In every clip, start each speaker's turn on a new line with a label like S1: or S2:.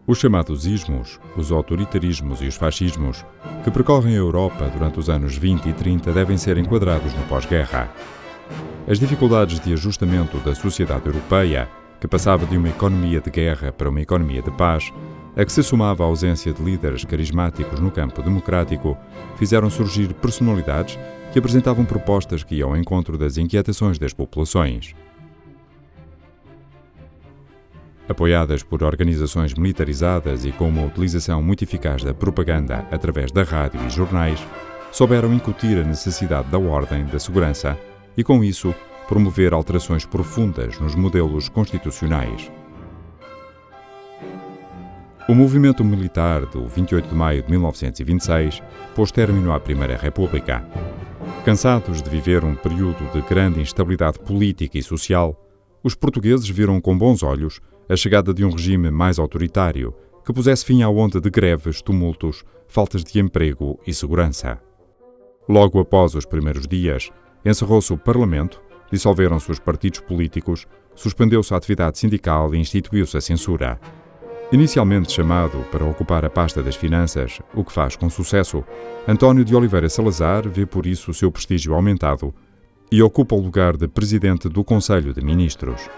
S1: Os chamados ismos, os autoritarismos e os fascismos, que percorrem a Europa durante os anos 20 e 30, devem ser enquadrados no pós-guerra. As dificuldades de ajustamento da sociedade europeia, que passava de uma economia de guerra para uma economia de paz, a que se somava a ausência de líderes carismáticos no campo democrático, fizeram surgir personalidades que apresentavam propostas que iam ao encontro das inquietações das populações. Apoiadas por organizações militarizadas e com uma utilização muito eficaz da propaganda através da rádio e jornais, souberam incutir a necessidade da ordem, da segurança e, com isso, promover alterações profundas nos modelos constitucionais. O movimento militar do 28 de maio de 1926 pôs término à Primeira República. Cansados de viver um período de grande instabilidade política e social, os portugueses viram com bons olhos a chegada de um regime mais autoritário, que pusesse fim à onda de greves, tumultos, faltas de emprego e segurança. Logo após os primeiros dias, encerrou-se o Parlamento, dissolveram-se os partidos políticos, suspendeu-se a atividade sindical e instituiu-se a censura. Inicialmente chamado para ocupar a pasta das finanças, o que faz com sucesso, António de Oliveira Salazar vê por isso o seu prestígio aumentado e ocupa o lugar de presidente do Conselho de Ministros.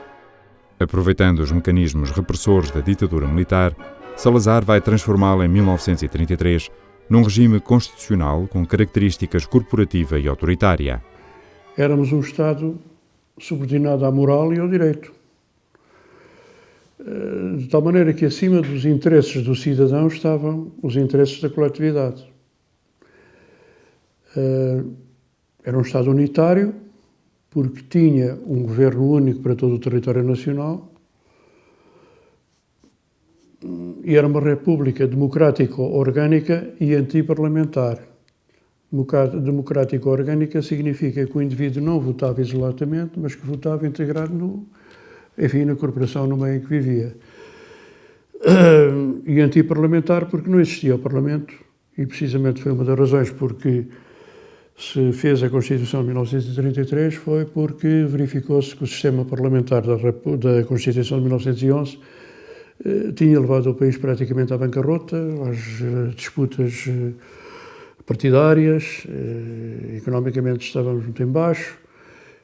S1: Aproveitando os mecanismos repressores da ditadura militar, Salazar vai transformá-la em 1933 num regime constitucional com características corporativa e autoritária.
S2: Éramos um Estado subordinado à moral e ao direito. De tal maneira que acima dos interesses do cidadão estavam os interesses da coletividade. Era um Estado unitário, porque tinha um governo único para todo o território nacional e era uma república democrática orgânica e antiparlamentar. Democrática orgânica significa que o indivíduo não votava isoladamente, mas que votava integrado na corporação no meio em que vivia. E antiparlamentar porque não existia o Parlamento e precisamente foi uma das razões porque se fez a Constituição de 1933 foi porque verificou-se que o sistema parlamentar da Constituição de 1911 tinha levado o país praticamente à bancarrota, às disputas partidárias, economicamente estávamos muito em baixo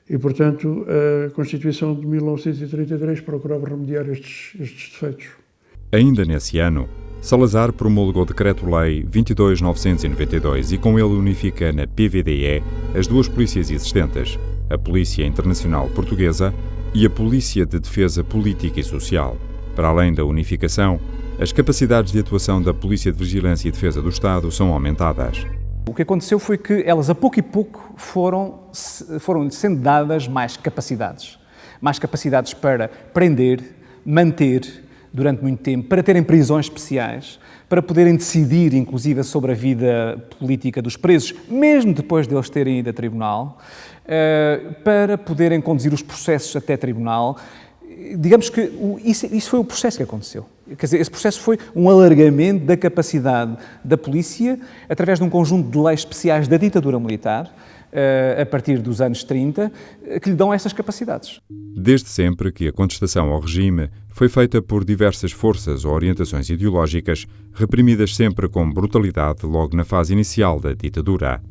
S2: e, portanto, a Constituição de 1933 procurava remediar estes defeitos.
S1: Ainda nesse ano, Salazar promulga o Decreto-Lei 22.992 e com ele unifica na PVDE as duas polícias existentes, a Polícia Internacional Portuguesa e a Polícia de Defesa Política e Social. Para além da unificação, as capacidades de atuação da Polícia de Vigilância e Defesa do Estado são aumentadas.
S3: O que aconteceu foi que elas, a pouco e pouco, foram sendo dadas mais capacidades para prender, manter, durante muito tempo, para terem prisões especiais, para poderem decidir, inclusive, sobre a vida política dos presos, mesmo depois de eles terem ido a tribunal, para poderem conduzir os processos até tribunal. Digamos que isso foi o processo que aconteceu. Quer dizer, esse processo foi um alargamento da capacidade da polícia através de um conjunto de leis especiais da ditadura militar, a partir dos anos 30, que lhe dão essas capacidades.
S1: Desde sempre que a contestação ao regime foi feita por diversas forças ou orientações ideológicas, reprimidas sempre com brutalidade logo na fase inicial da ditadura.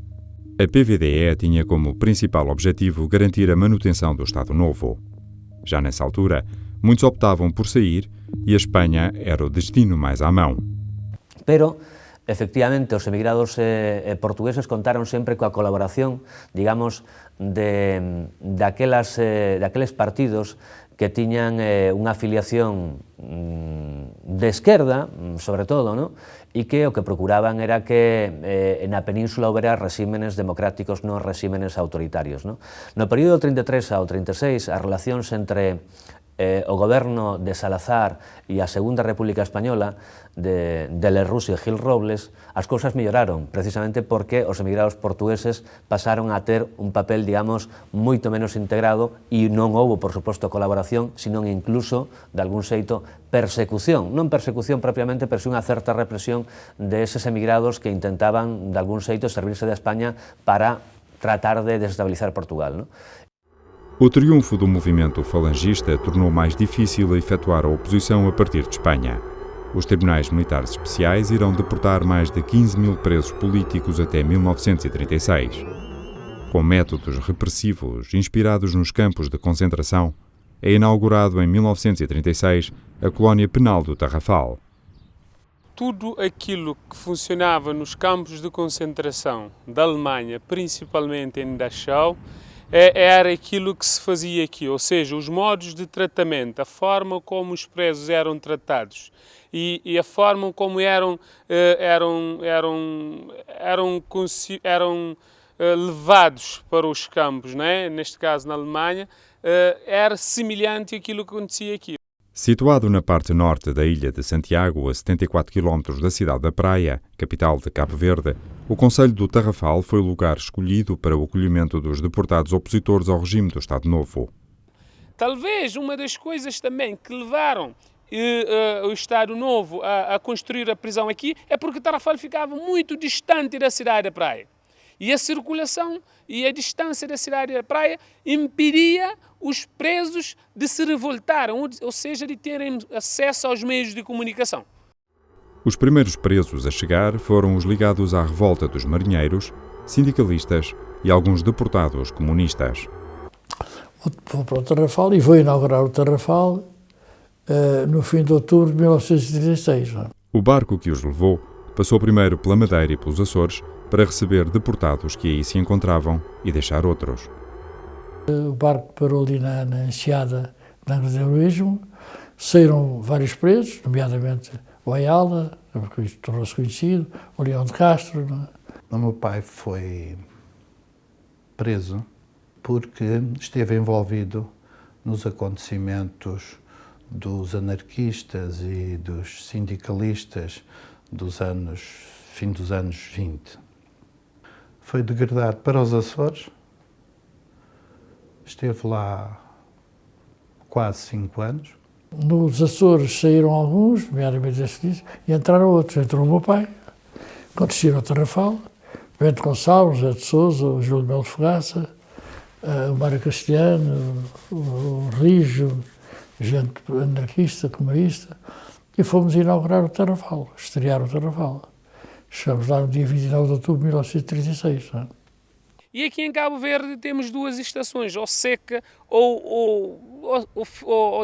S1: A PVDE tinha como principal objetivo garantir a manutenção do Estado Novo. Já nessa altura, muitos optavam por sair e a Espanha era o destino mais à mão.
S4: Pero, efectivamente, os emigrados portugueses contaron sempre coa colaboración, digamos, daqueles partidos que tiñan unha afiliación de esquerda, sobre todo, ¿no? E que o que procuraban era que na península houbera regímenes democráticos, non regímenes autoritarios, ¿no? No período 33 ao 36, as relacións entre o goberno de Salazar e a Segunda República Española de Lerroux e Gil Robles, as cousas melloraron, precisamente porque os emigrados portugueses pasaron a ter un papel, digamos, moito menos integrado e non houbo, por suposto, colaboración, sino incluso, de algún xeito, persecución. Non persecución propiamente, pero sí unha certa represión de eses emigrados que intentaban, de algún xeito, servirse de España para tratar de desestabilizar Portugal, non?
S1: O triunfo do movimento falangista tornou mais difícil a efetuar a oposição a partir de Espanha. Os tribunais militares especiais irão deportar mais de 15.000 presos políticos até 1936. Com métodos repressivos inspirados nos campos de concentração, é inaugurado em 1936 a colónia penal do Tarrafal.
S5: Tudo aquilo que funcionava nos campos de concentração da Alemanha, principalmente em Dachau, era aquilo que se fazia aqui, ou seja, os modos de tratamento, a forma como os presos eram tratados e a forma como eram levados para os campos, não é? Neste caso na Alemanha, era semelhante àquilo que acontecia aqui.
S1: Situado na parte norte da ilha de Santiago, a 74 km da cidade da Praia, capital de Cabo Verde, o concelho do Tarrafal foi o lugar escolhido para o acolhimento dos deportados opositores ao regime do Estado Novo.
S5: Talvez uma das coisas também que levaram o Estado Novo a construir a prisão aqui é porque Tarrafal ficava muito distante da cidade da Praia. E a circulação e a distância da cidade da Praia impedia os presos de se revoltarem, ou seja, de terem acesso aos meios de comunicação.
S1: Os primeiros presos a chegar foram os ligados à revolta dos marinheiros, sindicalistas e alguns deportados comunistas.
S6: Vou para o Tarrafal e vou inaugurar o Tarrafal no fim de outubro de 1936.
S1: O barco que os levou passou primeiro pela Madeira e pelos Açores para receber deportados que aí se encontravam e deixar outros.
S6: O barco parou ali na enseada de Angra do Heroísmo, saíram vários presos, nomeadamente o Ayala, que tornou-se conhecido, o Leão de Castro. Não é?
S7: O meu pai foi preso porque esteve envolvido nos acontecimentos dos anarquistas e dos sindicalistas fim dos anos 20. Foi degradado para os Açores, esteve lá quase 5 anos.
S6: Nos Açores saíram alguns, nomeadamente esse, e entraram outros. Entrou o meu pai, quando desceram ao Tarrafal, Bento Gonçalves, José de Sousa, o Júlio Melo Fogaça, o Mário Castelhano, o Rijo, gente anarquista, comunista, e fomos inaugurar o Tarrafal, estrear o Tarrafal. Chegamos lá no dia 29 de outubro de 1936. Não é?
S5: E aqui em Cabo Verde temos duas estações, ou seca ou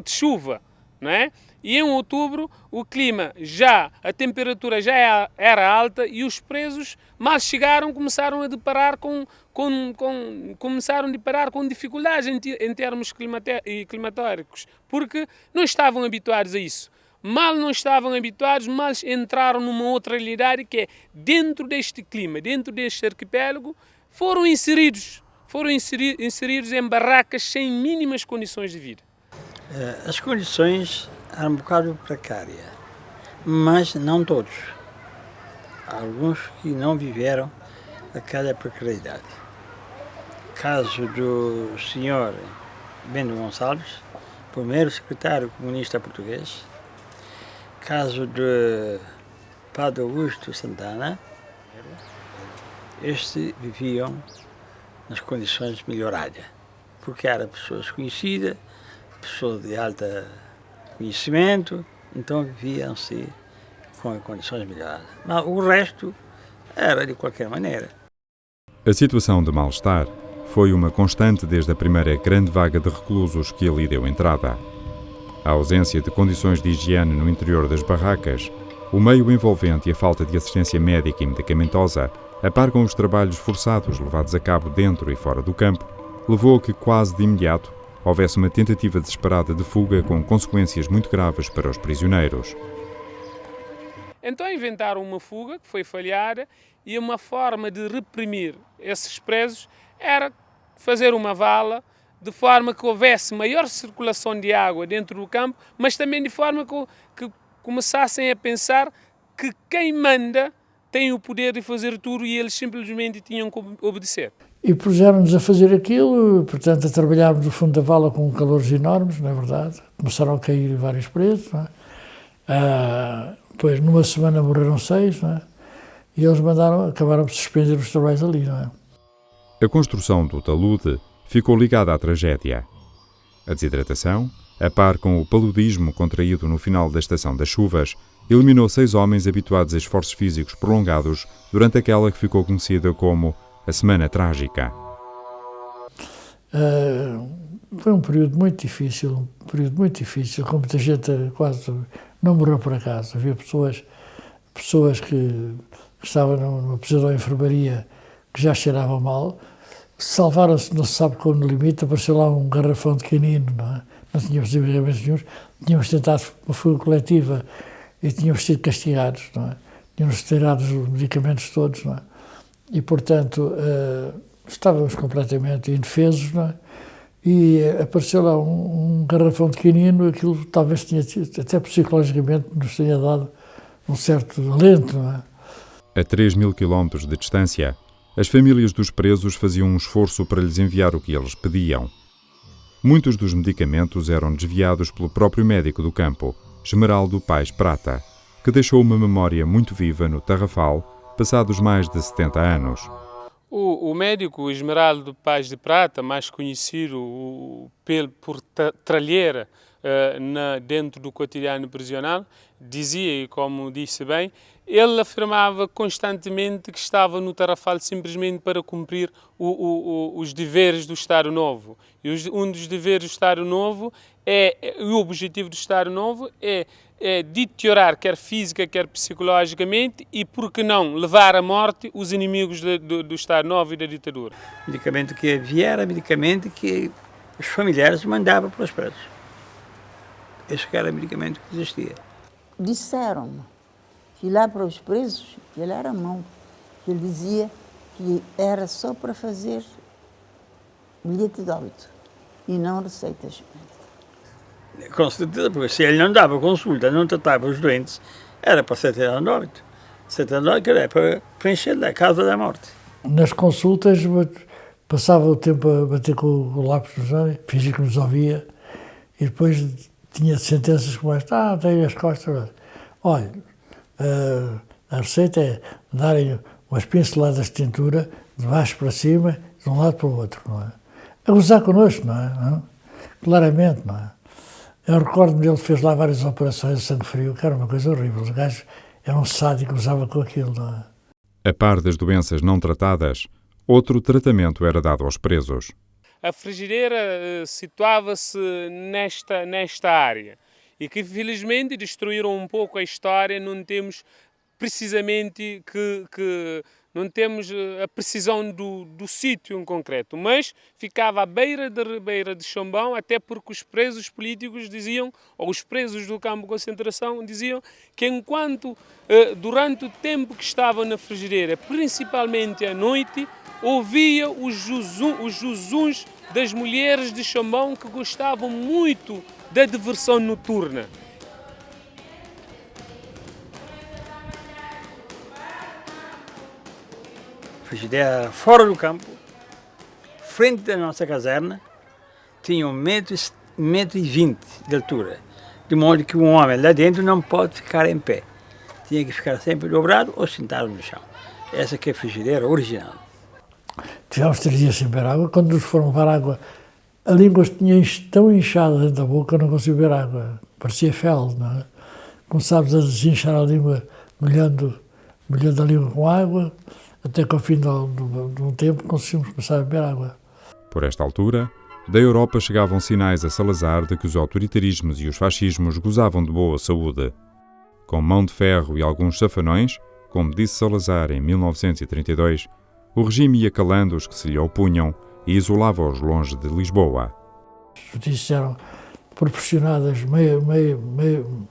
S5: de chuva, não é? E em outubro a temperatura já era alta e os presos mal chegaram, começaram a deparar com dificuldades em termos climatéricos, porque não estavam habituados a isso. Mal não estavam habituados, mal entraram numa outra realidade que é, dentro deste clima, dentro deste arquipélago, foram inseridos em barracas sem mínimas condições de vida.
S8: As condições eram um bocado precárias, mas não todos. Há alguns que não viveram aquela precariedade. Caso do senhor Bento Gonçalves, primeiro secretário comunista português. Caso de Padre Augusto Santana, estes viviam nas condições melhoradas, porque eram pessoas conhecidas, pessoas de alto conhecimento, então viviam-se com condições melhoradas. Mas o resto era de qualquer maneira.
S1: A situação de mal-estar foi uma constante desde a primeira grande vaga de reclusos que ali deu entrada. A ausência de condições de higiene no interior das barracas, o meio envolvente e a falta de assistência médica e medicamentosa, a par com os trabalhos forçados levados a cabo dentro e fora do campo, levou a que quase de imediato houvesse uma tentativa desesperada de fuga com consequências muito graves para os prisioneiros.
S5: Então inventaram uma fuga que foi falhada e uma forma de reprimir esses presos era fazer uma vala de forma que houvesse maior circulação de água dentro do campo, mas também de forma que começassem a pensar que quem manda tem o poder de fazer tudo e eles simplesmente tinham que obedecer.
S6: E puseram-nos a fazer aquilo, portanto, a trabalharmos no fundo da vala com calores enormes, não é verdade? Começaram a cair vários presos, não é? Depois, numa semana, morreram 6, não é? E eles acabaram por suspender os trabalhos ali, não é?
S1: A construção do talude ficou ligada à tragédia. A desidratação, a par com o paludismo contraído no final da estação das chuvas, eliminou 6 homens habituados a esforços físicos prolongados durante aquela que ficou conhecida como a Semana Trágica.
S6: Foi um período muito difícil, com muita gente quase não morreu por acaso. Havia pessoas que estavam numa posição de enfermaria que já cheiravam mal, salvaram-se, não se sabe como no limite, apareceu lá um garrafão de canino, não é? Não tínhamos desenvolvimentos nenhum, tínhamos tentado uma fuga coletiva e tínhamos sido castigados, não é? Tínhamos tirado os medicamentos todos, não é? E, portanto, estávamos completamente indefesos, não é? E apareceu lá um garrafão de canino, aquilo talvez tinha tido, até psicologicamente nos tenha dado um certo alento, não é?
S1: A 3.000 quilómetros de distância, as famílias dos presos faziam um esforço para lhes enviar o que eles pediam. Muitos dos medicamentos eram desviados pelo próprio médico do campo, Esmeraldo Paes Prata, que deixou uma memória muito viva no Tarrafal, passados mais de 70 anos.
S5: O médico Esmeraldo Paes de Prata, mais conhecido por Tralheira dentro do cotidiano prisional, dizia, e como disse bem, ele afirmava constantemente que estava no Tarrafal simplesmente para cumprir os deveres do Estado Novo. E um dos deveres do Estado Novo o objetivo do Estado Novo é deteriorar, quer física, quer psicologicamente, e, por que não, levar à morte os inimigos do Estado Novo e da ditadura.
S8: O medicamento que havia era medicamento que os familiares mandavam para os presos. Esse era o medicamento que existia.
S9: Disseram-me que lá para os presos ele era mau. Ele dizia que era só para fazer bilhete de óbito e não receitas.
S8: Com certeza, porque se ele não dava consulta, não tratava os doentes, era para certidão de óbito. Certidão de óbito era para preencher a causa da morte.
S6: Nas consultas, passava o tempo a bater com o lápis nos olhos, fingir que nos ouvia, e depois tinha sentenças como esta: tenho as costas. Olha, a receita é darem umas pinceladas de tintura de baixo para cima, de um lado para o outro, não é? A gozar connosco, não é? Não? Claramente, não é? Eu recordo-me dele, fez lá várias operações de sangue frio, que era uma coisa horrível. Os gajos eram um sádico, usava com aquilo, não é?
S1: A par das doenças não tratadas, outro tratamento era dado aos presos.
S5: A frigideira situava-se nesta área e que, infelizmente, destruíram um pouco a história. Não temos precisamente não temos a precisão do sítio em concreto, mas ficava à beira da Ribeira de Chambão, até porque os presos políticos diziam, ou os presos do campo de concentração diziam, que durante o tempo que estavam na frigideira, principalmente à noite, ouvia os zuzuns das mulheres de Chambão, que gostavam muito da diversão noturna.
S8: A frigideira fora do campo, frente da nossa caserna, tinha 1,20 m de altura, de modo que um homem lá dentro não pode ficar em pé. Tinha que ficar sempre dobrado ou sentado no chão. Essa que é a frigideira original.
S6: Tivemos 3 dias sem beber água. Quando nos foram levar água, a língua tinha tão inchada dentro da boca, eu não conseguia beber água. Parecia fel, não é? Começámos a desinchar a língua, molhando a língua com água, até que ao fim de um tempo conseguimos começar a beber água.
S1: Por esta altura, da Europa chegavam sinais a Salazar de que os autoritarismos e os fascismos gozavam de boa saúde. Com mão de ferro e alguns safanões, como disse Salazar em 1932, o regime ia calando os que se lhe opunham e isolava-os longe de Lisboa.
S6: As notícias eram proporcionadas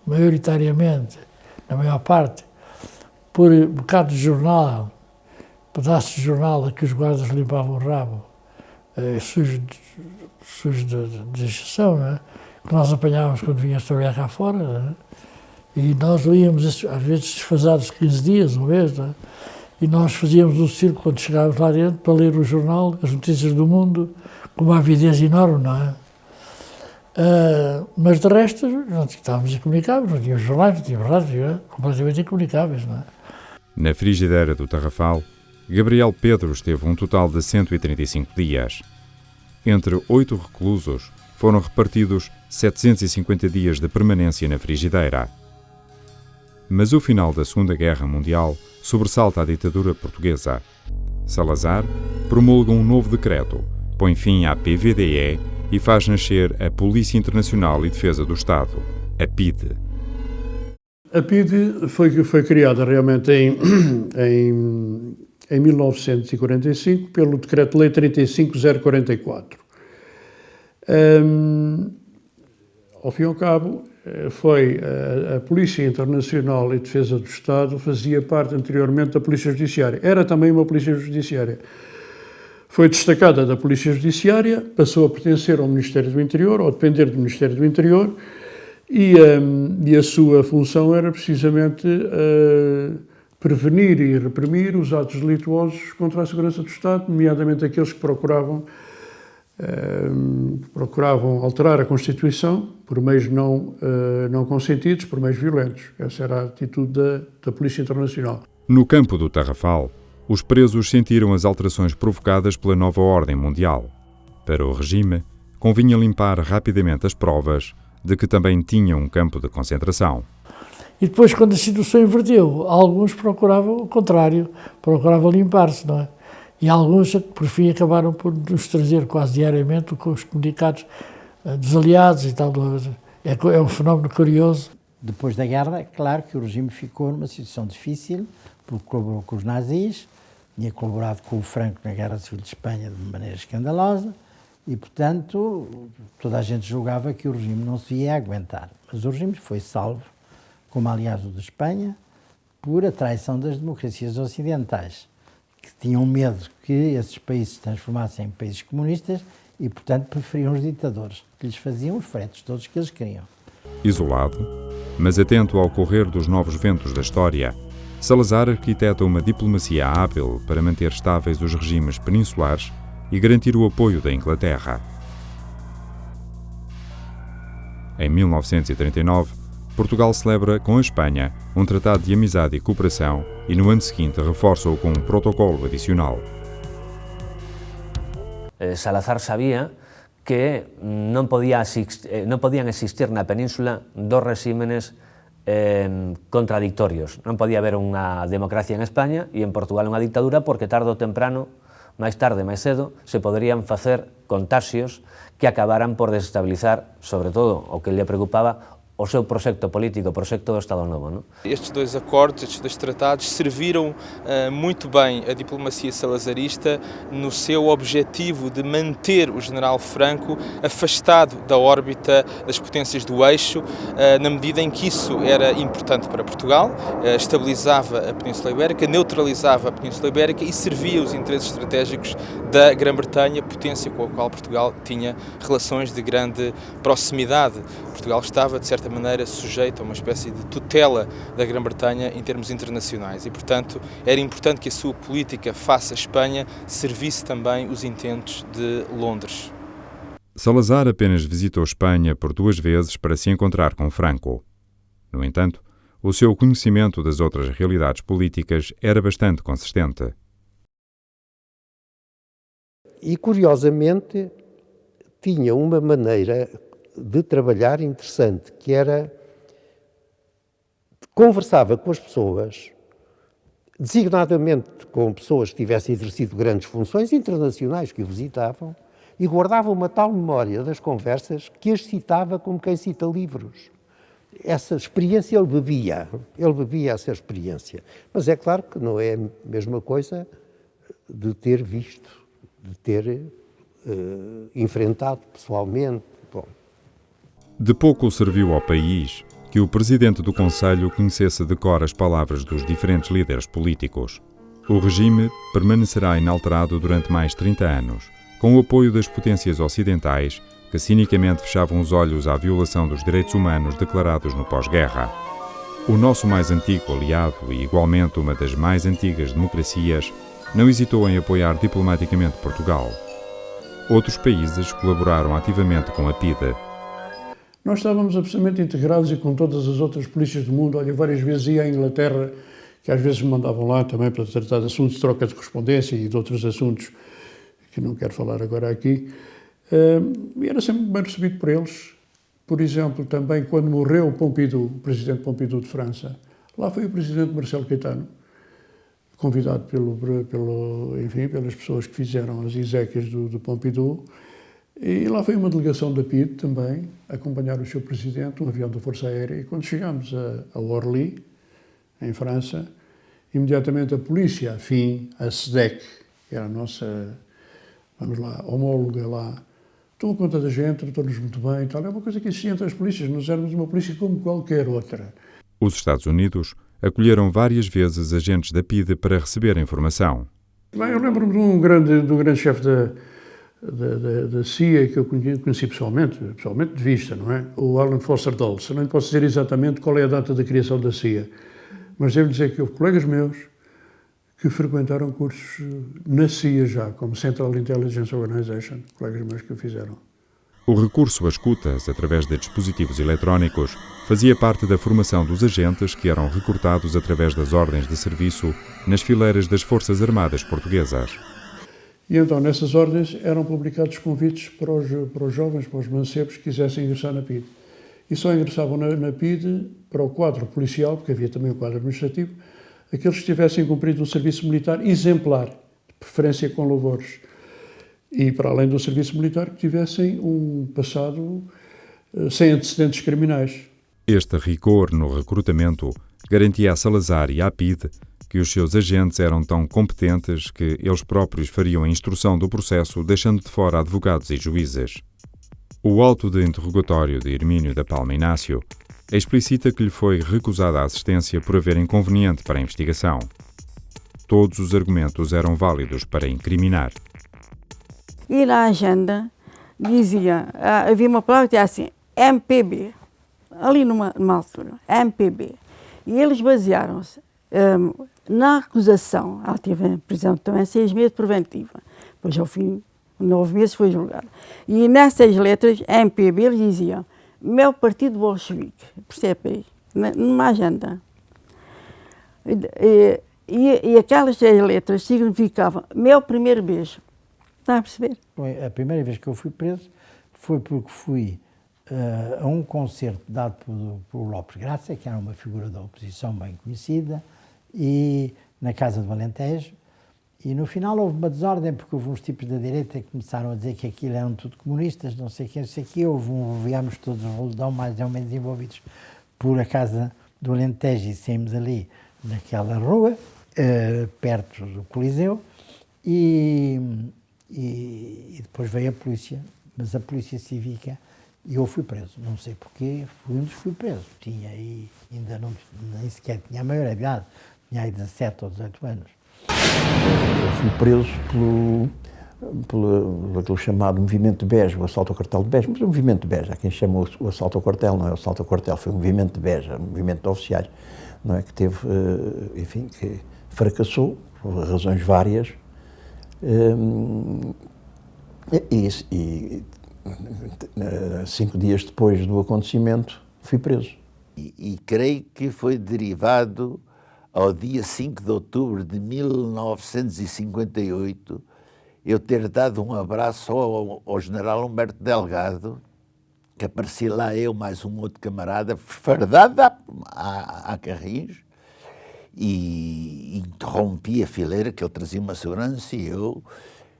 S6: maioritariamente, na maior parte, por bocados de jornal, pedaços de jornal a que os guardas limpavam o rabo, sujos de exceção, não é? Que nós apanhávamos quando vinhamos trabalhar cá fora, não é? E nós íamos, às vezes, desfasados 15 dias, um mês, não é? E nós fazíamos um circo quando chegávamos lá dentro para ler o jornal, as notícias do mundo, com uma avidez enorme, não é? Mas de resto, não estávamos incomunicáveis, não tínhamos jornais, não tínhamos rádio, completamente incomunicáveis, não é?
S1: Na frigideira do Tarrafal, Gabriel Pedro esteve um total de 135 dias. Entre 8 reclusos, foram repartidos 750 dias de permanência na frigideira. Mas o final da Segunda Guerra Mundial sobressalta a ditadura portuguesa. Salazar promulga um novo decreto, põe fim à PVDE e faz nascer a Polícia Internacional e Defesa do Estado, a PIDE.
S2: A PIDE foi criada realmente em 1945 pelo Decreto-Lei 35044. Ao fim e ao cabo, foi a Polícia Internacional e Defesa do Estado, fazia parte anteriormente da Polícia Judiciária. Era também uma Polícia Judiciária. Foi destacada da Polícia Judiciária, passou a pertencer ao Ministério do Interior, ou depender do Ministério do Interior, e a sua função era precisamente prevenir e reprimir os atos delituosos contra a segurança do Estado, nomeadamente aqueles que procuravam alterar a Constituição por meios não consentidos, por meios violentos. Essa era a atitude da Polícia Internacional.
S1: No campo do Tarrafal, os presos sentiram as alterações provocadas pela nova ordem mundial. Para o regime, convinha limpar rapidamente as provas de que também tinha um campo de concentração.
S6: E depois, quando a situação inverteu, alguns procuravam o contrário, procuravam limpar-se, não é? E alguns, por fim, acabaram por nos trazer quase diariamente com os comunicados dos aliados e tal. É um fenómeno curioso.
S10: Depois da guerra, é claro que o regime ficou numa situação difícil, porque colaborou com os nazis, tinha colaborado com o Franco na Guerra Civil de Espanha de maneira escandalosa e, portanto, toda a gente julgava que o regime não se ia aguentar. Mas o regime foi salvo, como aliás o de Espanha, por a traição das democracias ocidentais, que tinham medo que esses países se transformassem em países comunistas e, portanto, preferiam os ditadores, que lhes faziam os fretes todos que eles queriam.
S1: Isolado, mas atento ao correr dos novos ventos da história, Salazar arquiteta uma diplomacia hábil para manter estáveis os regimes peninsulares e garantir o apoio da Inglaterra. Em 1939, Portugal celebra com a Espanha um tratado de amizade e cooperação e no ano seguinte reforça-o com um protocolo adicional.
S4: Salazar sabía que non podían existir na península dos regímenes contradictorios. Non podía haber unha democracia en España e en Portugal unha dictadura porque tarde ou temprano, máis tarde, máis cedo, se poderían facer contaxios que acabaran por desestabilizar, sobre todo, o que lhe preocupaba, o seu proxecto político, o proxecto do Estado Novo, não?
S11: Estes dois acordos, estes dois tratados, serviram muito bem a diplomacia salazarista no seu objetivo de manter o general Franco afastado da órbita das potências do eixo, na medida em que isso era importante para Portugal, estabilizava a Península Ibérica, neutralizava a Península Ibérica e servia os interesses estratégicos da Grã-Bretanha, potência com a qual Portugal tinha relações de grande proximidade. Portugal estava, de certa maneira, sujeito a uma espécie de tutela da Grã-Bretanha em termos internacionais e, portanto, era importante que a sua política face à Espanha servisse também os intentos de Londres.
S1: Salazar apenas visitou Espanha por 2 vezes para se encontrar com Franco. No entanto, o seu conhecimento das outras realidades políticas era bastante consistente.
S12: E, curiosamente, tinha uma maneira de trabalhar interessante, que era, conversava com as pessoas, designadamente com pessoas que tivessem exercido grandes funções internacionais que o visitavam, e guardava uma tal memória das conversas que as citava como quem cita livros. Essa experiência ele bebia essa experiência. Mas é claro que não é a mesma coisa de ter visto, de ter enfrentado pessoalmente. Bom.
S1: De pouco serviu ao país que o presidente do Conselho conhecesse de cor as palavras dos diferentes líderes políticos. O regime permanecerá inalterado durante mais 30 anos, com o apoio das potências ocidentais, que cinicamente fechavam os olhos à violação dos direitos humanos declarados no pós-guerra. O nosso mais antigo aliado e igualmente uma das mais antigas democracias não hesitou em apoiar diplomaticamente Portugal. Outros países colaboraram ativamente com a PIDE.
S2: Nós estávamos absolutamente integrados e com todas as outras polícias do mundo. Olha, várias vezes ia à Inglaterra, que às vezes me mandavam lá também para tratar de assuntos de troca de correspondência e de outros assuntos que não quero falar agora aqui. E era sempre bem recebido por eles. Por exemplo, também quando morreu o Pompidou, o presidente Pompidou de França, lá foi o presidente Marcelo Caetano, convidado pelas pessoas que fizeram as exéquias do Pompidou. E lá foi uma delegação da PIDE também, acompanhar o seu presidente, um avião da Força Aérea. E quando chegámos a Orly, em França, imediatamente a polícia afim, a SEDEC, que era a nossa, vamos lá, homóloga lá, tomou conta da gente, tratou-nos muito bem e tal. É uma coisa que existia entre as polícias, nós éramos uma polícia como qualquer outra.
S1: Os Estados Unidos acolheram várias vezes agentes da PIDE para receber informação.
S2: Bem, eu lembro-me de um grande chefe da CIA que eu conheci pessoalmente de vista, não é? O Alan Foster Dulles. Eu não posso dizer exatamente qual é a data da criação da CIA, mas devo dizer que houve colegas meus que frequentaram cursos na CIA já, como Central Intelligence Organization, colegas meus que o fizeram.
S1: O recurso a escutas através de dispositivos eletrónicos fazia parte da formação dos agentes que eram recrutados através das ordens de serviço nas fileiras das Forças Armadas Portuguesas.
S2: E então, nessas ordens, eram publicados convites para os jovens, para os mancebos que quisessem ingressar na PIDE. E só ingressavam na PIDE para o quadro policial, porque havia também o quadro administrativo, aqueles que tivessem cumprido um serviço militar exemplar, de preferência com louvores. E, para além do serviço militar, que tivessem um passado sem antecedentes criminais.
S1: Este rigor no recrutamento garantia a Salazar e à PIDE que os seus agentes eram tão competentes que eles próprios fariam a instrução do processo, deixando de fora advogados e juízes. O auto de interrogatório de Hermínio da Palma Inácio explicita que lhe foi recusada a assistência por haver inconveniente para a investigação. Todos os argumentos eram válidos para incriminar.
S13: E na agenda dizia, havia uma palavra que dizia assim, MPB, ali numa altura, MPB. E eles basearam-se na acusação. Ela teve em prisão também 6 meses preventiva. Depois, ao fim de 9 meses, foi julgada. E nessas letras, MPB, eles diziam, meu partido bolchevique, percebe aí, numa agenda. E aquelas 3 letras significavam meu primeiro beijo. Está a perceber?
S10: A primeira vez que eu fui preso foi porque fui a um concerto dado por Lopes Graça, que era uma figura da oposição bem conhecida, e na Casa do Alentejo, e no final houve uma desordem, porque houve uns tipos da direita que começaram a dizer que aquilo eram tudo comunistas, não sei quem, não sei o quê, viemos todos um roldão mais ou menos envolvidos por a Casa do Alentejo e saímos ali naquela rua, perto do Coliseu, e depois veio a polícia, mas a polícia cívica, e eu fui preso, não sei porquê, fui preso, ainda nem sequer tinha a maioridade, tinha aí 17 ou 18 anos.
S14: Eu fui preso pelo aquele chamado movimento de Beja, o assalto ao quartel de Beja, mas o movimento de Beja, há quem chama o assalto ao quartel, não é o assalto ao quartel, foi o movimento de Beja, o movimento de oficiais, não é, que teve, enfim, que fracassou, por razões várias, e 5 dias depois do acontecimento fui preso.
S15: E creio que foi derivado ao dia 5 de outubro de 1958, eu ter dado um abraço ao general Humberto Delgado, que aparecia lá eu, mais um outro camarada, fardado a Carris, e interrompi a fileira, que ele trazia uma segurança, e eu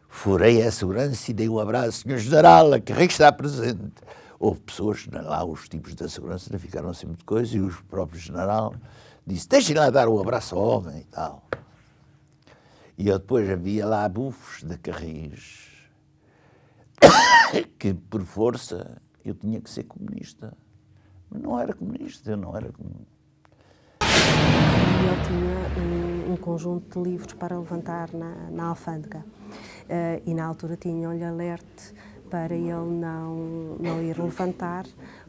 S15: furei a segurança e dei um abraço, senhor general, a Carris está presente. Houve pessoas lá, os tipos da segurança, não ficaram assim muito coisa, e o próprio general disse, deixem lá dar o abraço ao homem e tal. E eu depois havia lá bufos de Carris, que por força eu tinha que ser comunista. Mas não era comunista, eu não era comunista.
S16: Ele tinha um conjunto de livros para levantar na alfândega. e na altura tinham-lhe alerte para ele não ir levantar,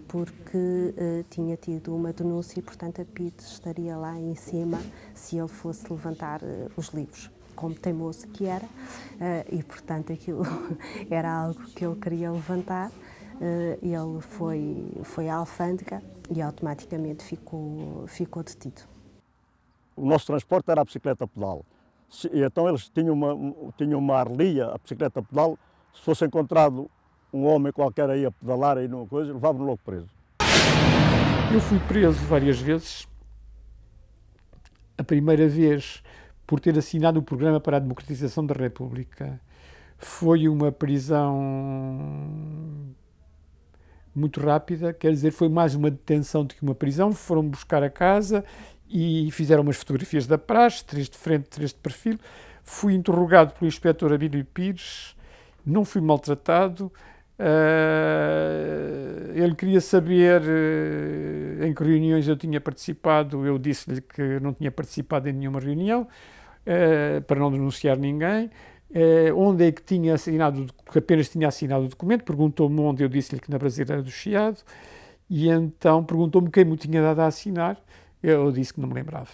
S16: porque tinha tido uma denúncia e, portanto, a PIDE estaria lá em cima se ele fosse levantar os livros, como teimoso que era, e, portanto, aquilo era algo que ele queria levantar. Ele foi à alfândega e automaticamente ficou detido.
S17: O nosso transporte era a bicicleta pedal. E então eles tinham uma arlia, a bicicleta pedal. Se fosse encontrado um homem qualquer aí a pedalar aí numa coisa, levavam-no logo preso.
S18: Eu fui preso várias vezes. A primeira vez por ter assinado o Programa para a Democratização da República. Foi uma prisão muito rápida, quer dizer, foi mais uma detenção do que uma prisão. Foram buscar a casa e fizeram umas fotografias da praxe, 3 de frente, 3 de perfil. Fui interrogado pelo inspetor Abílio Pires, não fui maltratado. Ele queria saber em que reuniões eu tinha participado. Eu disse-lhe que não tinha participado em nenhuma reunião, para não denunciar ninguém. Onde é que tinha assinado, que apenas tinha assinado o documento. Perguntou-me onde, eu disse-lhe que na Brasileira do Chiado, e então perguntou-me quem me tinha dado a assinar. Eu disse que não me lembrava.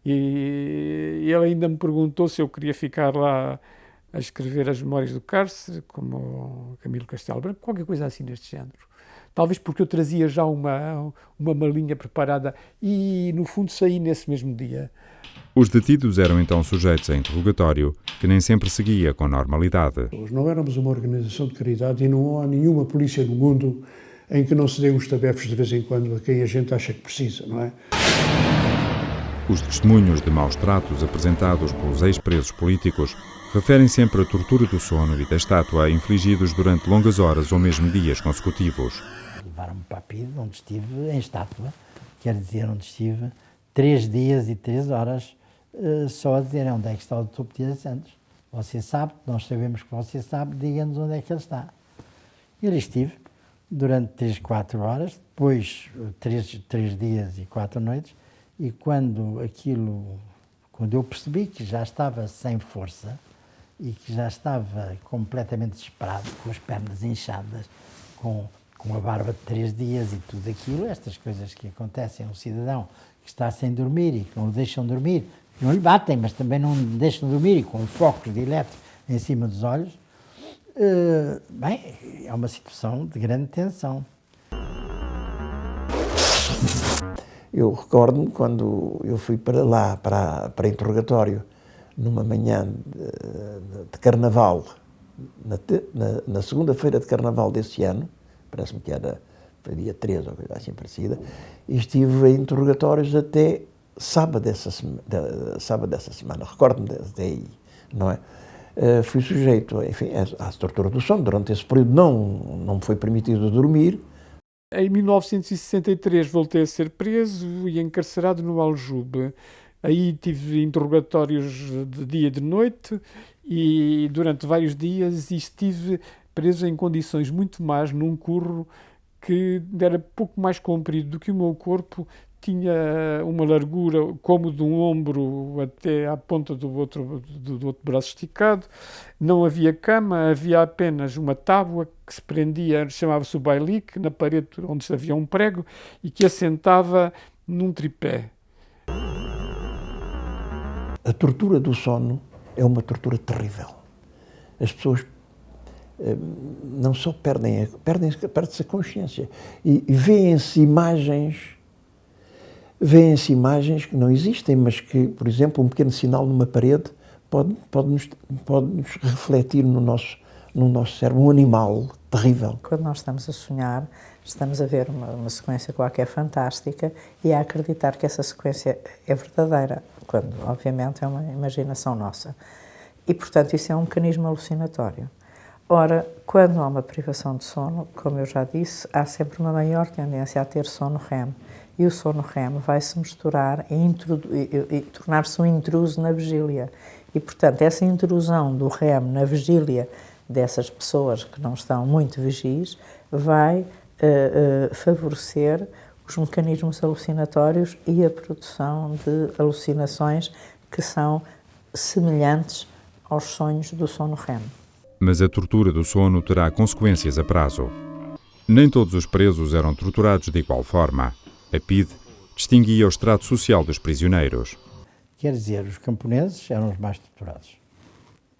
S18: E ele ainda me perguntou se eu queria ficar lá a escrever as memórias do cárcere, como Camilo Castelo Branco, qualquer coisa assim deste género. Talvez porque eu trazia já uma malinha preparada e, no fundo, saí nesse mesmo dia.
S1: Os detidos eram então sujeitos a interrogatório, que nem sempre seguia com normalidade.
S2: Nós não éramos uma organização de caridade e não há nenhuma polícia no mundo em que não se dê uns tabefes de vez em quando a quem a gente acha que precisa, não é?
S1: Os testemunhos de maus tratos apresentados pelos ex-presos políticos referem sempre a tortura do sono e da estátua infligidos durante longas horas ou mesmo dias consecutivos.
S10: Levaram-me para a PIDE, onde estive em estátua, quer dizer, onde estive 3 dias e 3 horas, só a dizer onde é que está o Dr. Pereira Santos. Você sabe, nós sabemos que você sabe, diga-nos onde é que ele está. E ali estive durante 3, 4 horas, depois 3 dias e 4 noites, e quando eu percebi que já estava sem força e que já estava completamente desesperado, com as pernas inchadas, com a barba de 3 dias e tudo aquilo, estas coisas que acontecem a um cidadão que está sem dormir e que não o deixam dormir, não lhe batem, mas também não o deixam dormir, e com focos de elétrico em cima dos olhos, bem, é uma situação de grande tensão.
S14: Eu recordo-me quando eu fui para lá, para interrogatório, numa manhã de carnaval, na segunda-feira de carnaval desse ano, parece-me que foi dia 13 ou coisa assim parecida, e estive em interrogatórios até sábado dessa semana, recordo-me até aí, não é? Fui sujeito, enfim, à tortura do sono. Durante esse período não me foi permitido dormir.
S18: Em 1963 voltei a ser preso e encarcerado no Aljube. Aí tive interrogatórios de dia e de noite e durante vários dias estive preso em condições muito más, num curro que era pouco mais comprido do que o meu corpo, tinha uma largura como de um ombro até à ponta do outro braço esticado. Não havia cama, havia apenas uma tábua que se prendia, chamava-se o bailique, na parede onde havia um prego e que assentava num tripé.
S14: A tortura do sono é uma tortura terrível. As pessoas não só perde-se a consciência e vêem-se imagens que não existem, mas que, por exemplo, um pequeno sinal numa parede pode-nos refletir no nosso cérebro, um animal terrível.
S19: Quando nós estamos a sonhar, estamos a ver uma sequência qualquer fantástica e a acreditar que essa sequência é verdadeira, quando, obviamente, é uma imaginação nossa. E, portanto, isso é um mecanismo alucinatório. Ora, quando há uma privação de sono, como eu já disse, há sempre uma maior tendência a ter sono REM. E o sono REM vai se misturar e tornar-se um intruso na vigília. E, portanto, essa intrusão do REM na vigília dessas pessoas que não estão muito vigis vai favorecer os mecanismos alucinatórios e a produção de alucinações que são semelhantes aos sonhos do sono REM.
S1: Mas a tortura do sono terá consequências a prazo. Nem todos os presos eram torturados de igual forma. A PIDE distinguia o estrato social dos prisioneiros.
S10: Quer dizer, os camponeses eram os mais torturados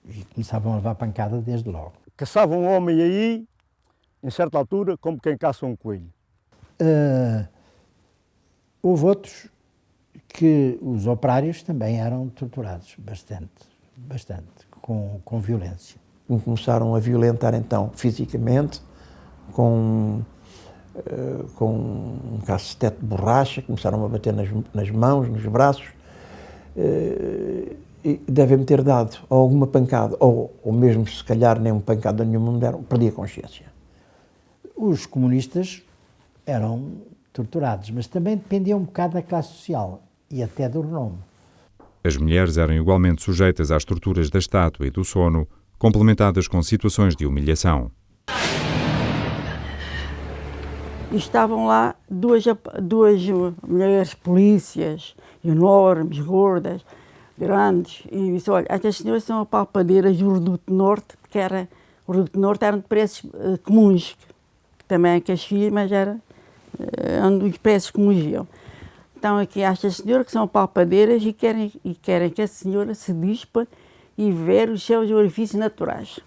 S10: e começavam a levar pancada desde logo.
S17: Caçavam um homem aí, em certa altura, como quem caça um coelho.
S10: Houve outros que os operários também eram torturados bastante, com violência.
S14: Começaram a violentar então fisicamente, com um cacetete de borracha, começaram a bater nas mãos, nos braços, e devem-me ter dado alguma pancada, ou mesmo se calhar nem uma pancada nenhuma me deram, perdi a consciência.
S10: Os comunistas eram torturados, mas também dependiam um bocado da classe social e até do renome.
S1: As mulheres eram igualmente sujeitas às torturas da estátua e do sono, complementadas com situações de humilhação.
S13: E estavam lá duas mulheres polícias, enormes, gordas, grandes, e disse, olha, estas senhoras são apalpadeiras do Reduto Norte, porque o Reduto Norte eram de preços comuns, que também que as filhas, mas eram dos preços comuns. Então aqui estas senhoras que são apalpadeiras e querem que a senhora se dispa e ver os seus orifícios naturais.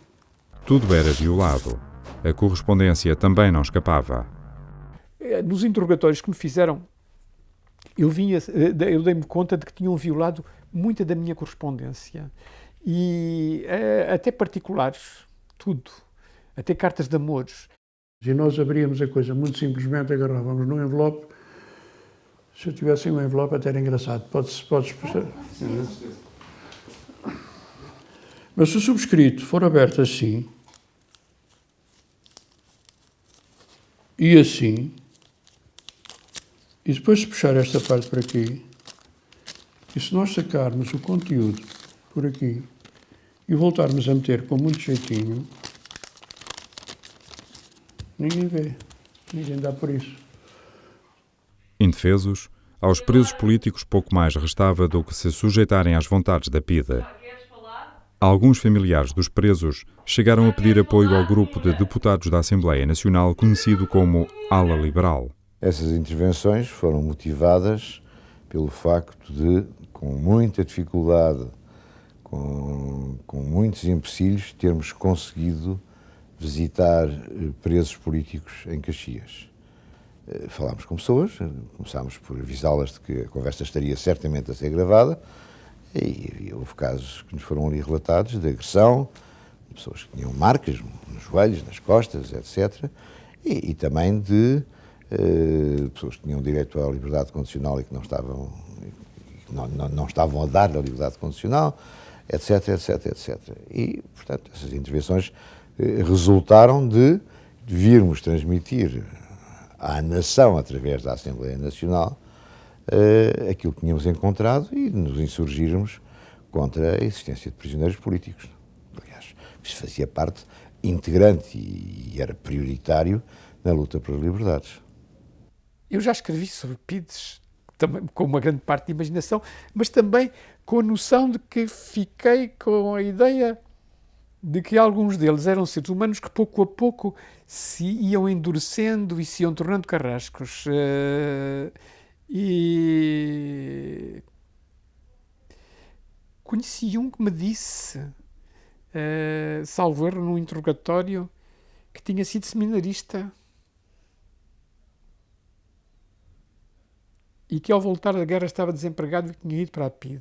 S1: Tudo era violado. A correspondência também não escapava.
S18: Nos interrogatórios que me fizeram, eu dei-me conta de que tinham violado muita da minha correspondência. E até particulares, tudo. Até cartas de amores.
S2: E nós abríamos a coisa muito simplesmente, agarrávamos num envelope. Se eu tivesse um envelope até era engraçado. Podes perceber? Mas se o subscrito for aberto assim, e assim, e depois de puxar esta parte para aqui, e se nós sacarmos o conteúdo por aqui e voltarmos a meter com muito jeitinho, ninguém vê, ninguém dá por isso.
S1: Indefesos, aos presos políticos pouco mais restava do que se sujeitarem às vontades da PIDE. Alguns familiares dos presos chegaram a pedir apoio ao grupo de deputados da Assembleia Nacional conhecido como Ala Liberal.
S20: Essas intervenções foram motivadas pelo facto de, com muita dificuldade, com muitos empecilhos, termos conseguido visitar presos políticos em Caxias. Falámos com pessoas, começámos por avisá-las de que a conversa estaria certamente a ser gravada, e houve casos que nos foram ali relatados de agressão, de pessoas que tinham marcas nos joelhos, nas costas, etc. E também de pessoas que tinham direito à liberdade condicional e que não estavam a dar a liberdade condicional, etc, etc, etc. E, portanto, essas intervenções resultaram de virmos transmitir à nação, através da Assembleia Nacional, aquilo que tínhamos encontrado e nos insurgirmos contra a existência de prisioneiros políticos. Aliás, isso fazia parte integrante e era prioritário na luta pelas liberdades.
S18: Eu já escrevi sobre PIDES, também com uma grande parte de imaginação, mas também com a noção de que fiquei com a ideia de que alguns deles eram seres humanos que pouco a pouco se iam endurecendo e se iam tornando carrascos. E conheci um que me disse, salvo erro num interrogatório, que tinha sido seminarista e que ao voltar da guerra estava desempregado e tinha ido para a PIDE.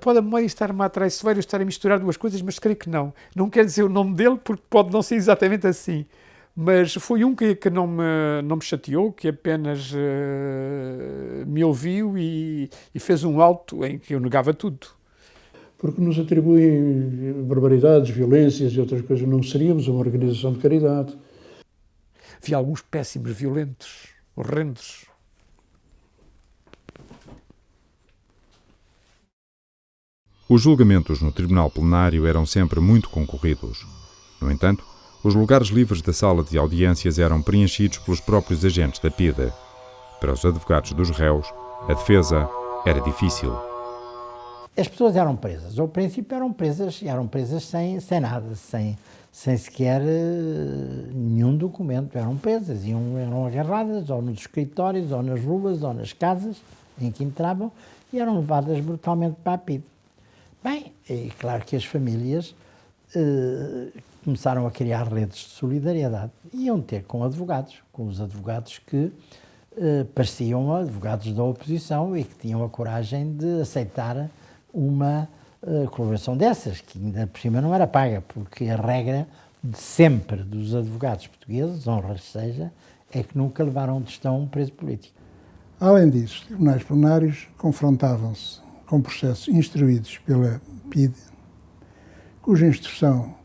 S18: Pode a memória estar-me a traiçoeiro, estar a misturar duas coisas, mas creio que não. Não quero dizer o nome dele porque pode não ser exatamente assim. Mas foi um que não me chateou, que apenas me ouviu e fez um auto em que eu negava tudo.
S2: Porque nos atribuem barbaridades, violências e outras coisas. Não seríamos uma organização de caridade.
S18: Havia alguns péssimos, violentos, horrendos.
S1: Os julgamentos no tribunal plenário eram sempre muito concorridos. No entanto, os lugares livres da sala de audiências eram preenchidos pelos próprios agentes da PIDE. Para os advogados dos réus, a defesa era difícil.
S10: as pessoas eram presas. Ao princípio eram presas sem nada, sem sequer nenhum documento. Eram presas, eram agarradas ou nos escritórios, ou nas ruas, ou nas casas em que entravam e eram levadas brutalmente para a PIDE. Bem, é claro que as famílias começaram a criar redes de solidariedade e iam ter com os advogados que pareciam advogados da oposição e que tinham a coragem de aceitar uma colaboração dessas, que ainda por cima não era paga, porque a regra de sempre dos advogados portugueses, honras seja, é que nunca levaram de tostão um preso político.
S21: Além disso, os tribunais plenários confrontavam-se com processos instruídos pela PIDE, cuja instrução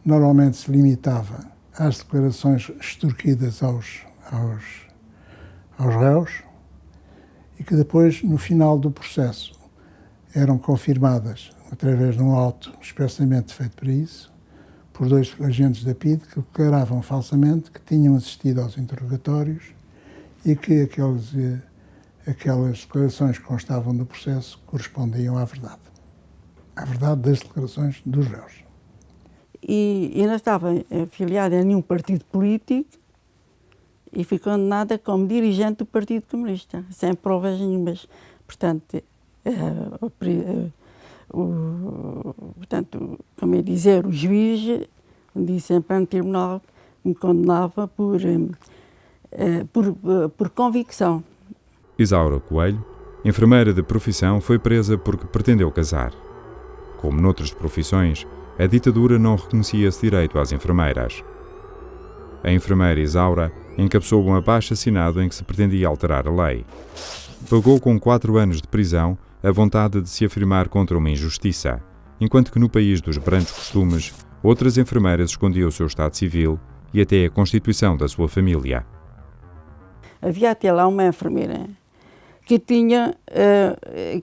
S21: normalmente se limitava às declarações extorquidas aos réus e que depois, no final do processo, eram confirmadas através de um auto expressamente feito para isso, por 2 agentes da PIDE que declaravam falsamente que tinham assistido aos interrogatórios e que aquelas declarações que constavam do processo correspondiam à verdade das declarações dos réus.
S13: E eu não estava afiliada a nenhum partido político e fui condenada como dirigente do Partido Comunista, sem provas nenhumas. Portanto, como é dizer, o juiz disse sempre no tribunal me condenava por convicção.
S1: Isaura Coelho, enfermeira de profissão, foi presa porque pretendeu casar. Como noutras profissões, a ditadura não reconhecia esse direito às enfermeiras. A enfermeira Isaura encabeçou um abaixo-assinado em que se pretendia alterar a lei. Pagou com 4 anos de prisão a vontade de se afirmar contra uma injustiça, enquanto que no país dos brancos costumes, outras enfermeiras escondiam o seu estado civil e até a constituição da sua família.
S13: Havia até lá uma enfermeira que tinha,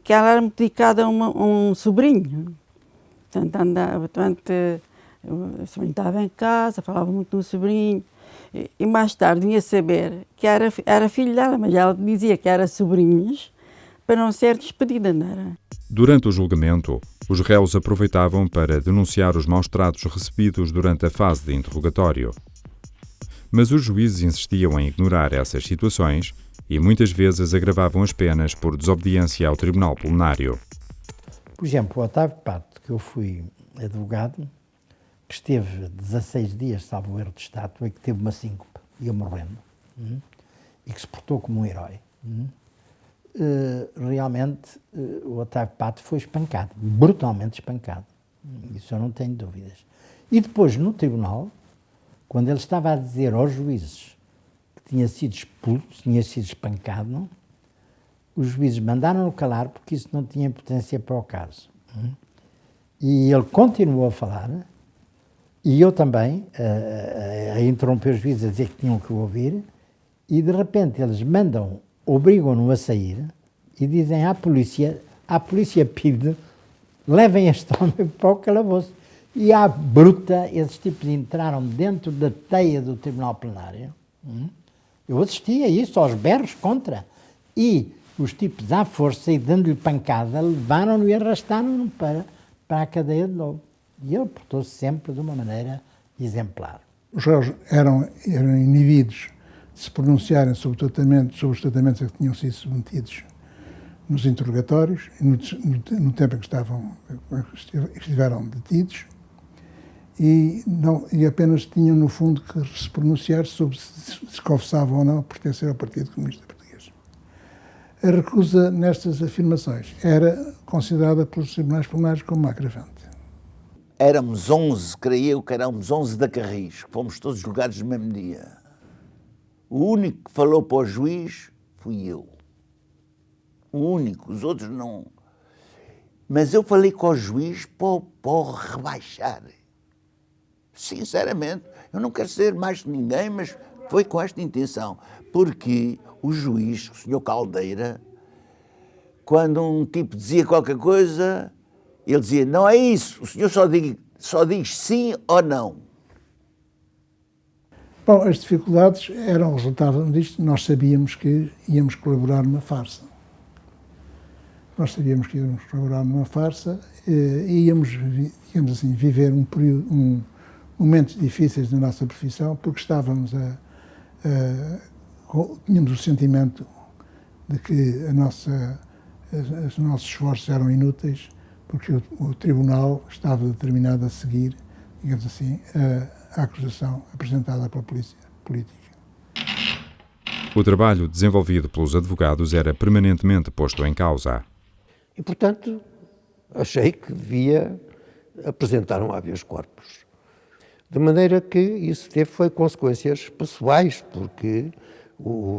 S13: que ela era muito dedicada a um sobrinho. Portanto, o sobrinho estava em casa, falava muito do sobrinho, e mais tarde vinha saber que era filho dela, mas ela dizia que era sobrinhos para não ser despedida, não era?
S1: Durante o julgamento, os réus aproveitavam para denunciar os maus-tratos recebidos durante a fase de interrogatório. Mas os juízes insistiam em ignorar essas situações e muitas vezes agravavam as penas por desobediência ao tribunal plenário.
S10: Por exemplo, o Otávio Pato, que eu fui advogado, que esteve 16 dias, salvo o erro de estátua, e que teve uma síncope, ia morrendo, e que se portou como um herói. Realmente, o Otávio Pato foi espancado, brutalmente espancado. Isso eu não tenho dúvidas. E depois, no tribunal, quando ele estava a dizer aos juízes que tinha sido expulso, tinha sido espancado, os juízes mandaram-no calar porque isso não tinha importância para o caso. E ele continuou a falar, e eu também, a interromper os juízes a dizer que tinham que o ouvir, e de repente eles obrigam-no a sair e dizem à polícia PIDE, levem este homem para o calabouço. E à bruta, esses tipos entraram dentro da teia do tribunal plenário. Eu assisti a isso, aos berros contra. E os tipos à força e dando-lhe pancada, levaram-no e arrastaram-no para a cadeia de novo. E ele portou-se sempre de uma maneira exemplar.
S21: Os réus eram inibidos de se pronunciarem sobre os tratamentos a que tinham sido submetidos nos interrogatórios, no tempo em que estiveram detidos, e apenas tinham, no fundo, que se pronunciar sobre se confessavam ou não pertencer ao Partido Comunista Português. A recusa nestas afirmações era considerada pelos tribunais plenários como agravante.
S15: Éramos 11, creio eu que éramos 11 da Carris, que fomos todos julgados no mesmo dia. O único que falou para o juiz fui eu. O único, os outros não. Mas eu falei com o juiz para o rebaixar. Sinceramente, eu não quero ser mais que ninguém, mas foi com esta intenção. Porque o juiz, o senhor Caldeira, quando um tipo dizia qualquer coisa, ele dizia, não é isso, o senhor só diz sim ou não.
S21: Bom, as dificuldades eram resultado disto. Nós sabíamos que íamos colaborar numa farsa. nós sabíamos que íamos colaborar numa farsa e íamos, digamos assim, viver momentos difíceis da nossa profissão, porque estávamos tínhamos o sentimento de que os nossos esforços eram inúteis, porque o tribunal estava determinado a seguir, digamos assim, a acusação apresentada pela polícia política.
S1: O trabalho desenvolvido pelos advogados era permanentemente posto em causa.
S12: E, portanto, achei que devia apresentar um habeas corpus. De maneira que isso foi consequências pessoais, porque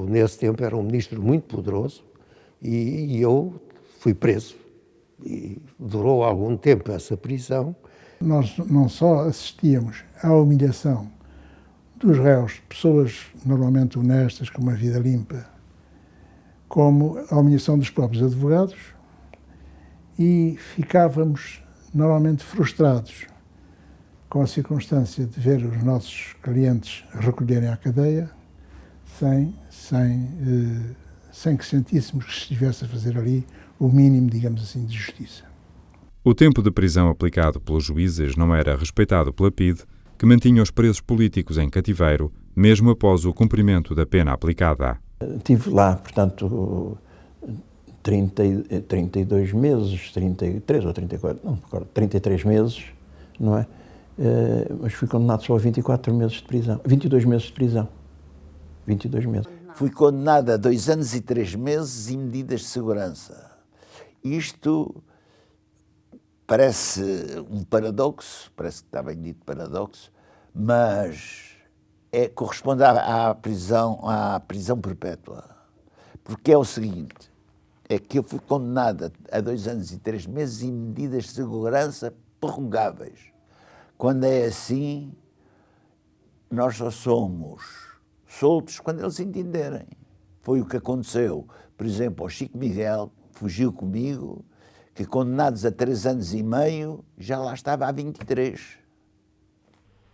S12: nesse tempo era um ministro muito poderoso e eu fui preso. E durou algum tempo essa prisão.
S21: Nós não só assistíamos à humilhação dos réus, pessoas normalmente honestas, com uma vida limpa, como à humilhação dos próprios advogados, e ficávamos normalmente frustrados com a circunstância de ver os nossos clientes recolherem à cadeia sem que sentíssemos que se estivesse a fazer ali o mínimo, digamos assim, de justiça.
S1: O tempo de prisão aplicado pelos juízes não era respeitado pela PIDE, que mantinha os presos políticos em cativeiro, mesmo após o cumprimento da pena aplicada.
S14: Tive lá, portanto, 32 meses, 33 ou 34, não me recordo, 33 meses, não é? Mas fui condenado só a 24 meses de prisão, 22 meses de prisão. 22 meses.
S15: Fui condenado a 2 anos e 3 meses e medidas de segurança. Isto parece um paradoxo, parece que está bem dito paradoxo, mas corresponde à prisão perpétua. Porque é o seguinte, é que eu fui condenado a 2 anos e 3 meses e medidas de segurança prorrogáveis. Quando é assim, nós só somos soltos quando eles entenderem. Foi o que aconteceu, por exemplo, ao Chico Miguel, fugiu comigo, que condenados a 3 anos e meio, já lá estava há 23.